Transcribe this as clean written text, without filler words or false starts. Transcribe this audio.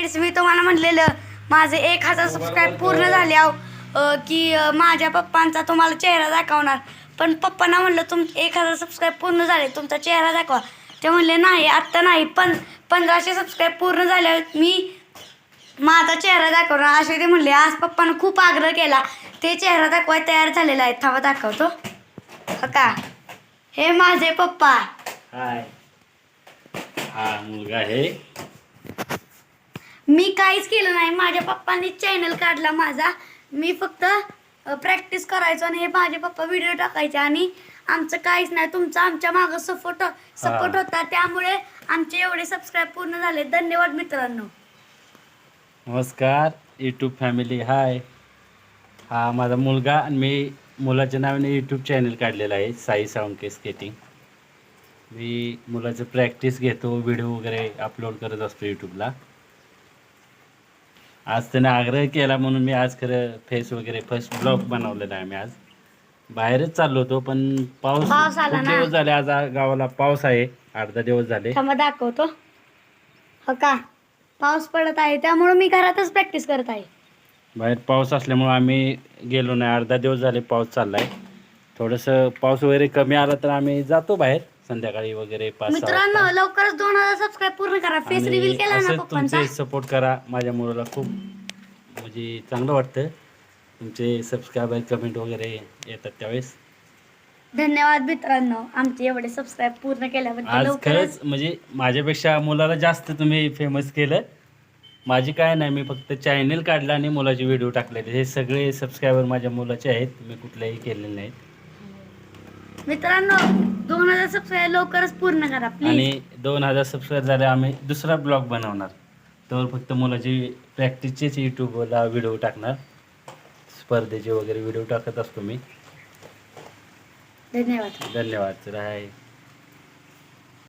Friends, मी तुम्हाला म्हटलेलं माझे 1000 सबस्क्राईब पूर्ण झाले की माझ्या पप्पांचा तुम्हाला चेहरा दाखवणार. पण पप्पांना म्हणलं 1000 सबस्क्राईब पूर्ण झाले, तुमचा चेहरा दाखवा. ते म्हणले नाही आत्ता नाही, पण 1500 सबस्क्राईब पूर्ण झाल्यावर मी माझा चेहरा दाखवणार असे ते म्हणले. आज पप्पानं खूप आग्रह केला, ते चेहरा दाखवाय तयार झालेला आहे. थांबा दाखवतो. हो का, हे माझे पप्पा. हाय, हा मुलगा आहे. मी काहीच केलं नाही, माझ्या पप्पांनी चॅनल काढला माझा. मी फक्त प्रॅक्टिस करायचो आणि हे माझे पप्पा व्हिडिओ टाकायचे. आणि आमचं काहीच नाही, तुमचा आमच्या मागं सपोर्ट होता, त्यामुळे आमचे एवढे सबस्क्राईब पूर्ण झाले. धन्यवाद मित्रांनो. नमस्कार यूट्यूब फॅमिली. हाय, हा माझा मुलगा आणि मी मुलाच्या नावाने यूट्यूब चॅनल काढलेलं आहे, साई साळुंखे स्केटिंग. मी मुलाचं प्रॅक्टिस घेतो, व्हिडिओ वगैरे अपलोड करत असतो यूट्यूबला. आज त्याने आग्रह केला म्हणून मी आज खरं फर्स्ट ब्लॉग बनवलेला आहे. मी आज बाहेरच चाललो होतो, पण पाऊस आला खूप ना. दिवस झाले. आज गावाला पाऊस आहे, 8-10 दिवस झाले. थांबा दाखवतो. हो का, पाऊस पडत आहे, त्यामुळे मी घरातच प्रॅक्टिस करत आहे. बाहेर पाऊस असल्यामुळं आम्ही गेलो नाही. 8-10 दिवस झाले पाऊस चाललाय. थोडंसं पाऊस वगैरे कमी आला तर आम्ही जातो बाहेर संध्याकाळी वगैरे 5-6 मित्रांनो, वाजता. लवकरच 2000 सबस्क्राईब पूर्ण करा. फेस रिव्हील केला ना असंच पप्पांचा. तुमचे सपोर्ट करा. माझ्या मुलाला खूप म्हणजे चांगलं वाटतं तुमचे सबस्क्रायबर, कमेंट वगैरे येतात त्यावेळेस. धन्यवाद मित्रांनो, आमचे एवढे सबस्क्राईब पूर्ण केल्याबद्दल. आज लवकरच खरंच म्हणजे माझ्यापेक्षा मुलाला जास्त तुम्ही फेमस केलं. माझी काय नाही, मी फक्त चॅनल काढलं आणि मुलाचे व्हिडिओ टाकलेले. हे सगळे सबस्क्रायबर माझ्या मुलाचे आहेत, मी कुठलेही केलेले नाहीत. मित्रांनो, 2000 सबस्क्राईब लवकरच पूर्ण करा प्लीज. आणि 2000 सबस्क्राईब झाले आम्ही दुसरा ब्लॉग बनवणार. तर फक्त मुलाची प्रॅक्टिसचेच यूट्यूबला व्हिडिओ टाकणार. स्पर्धेचे वगैरे व्हिडिओ टाकत असतो मी. धन्यवाद. धन्यवाद. तर आहे.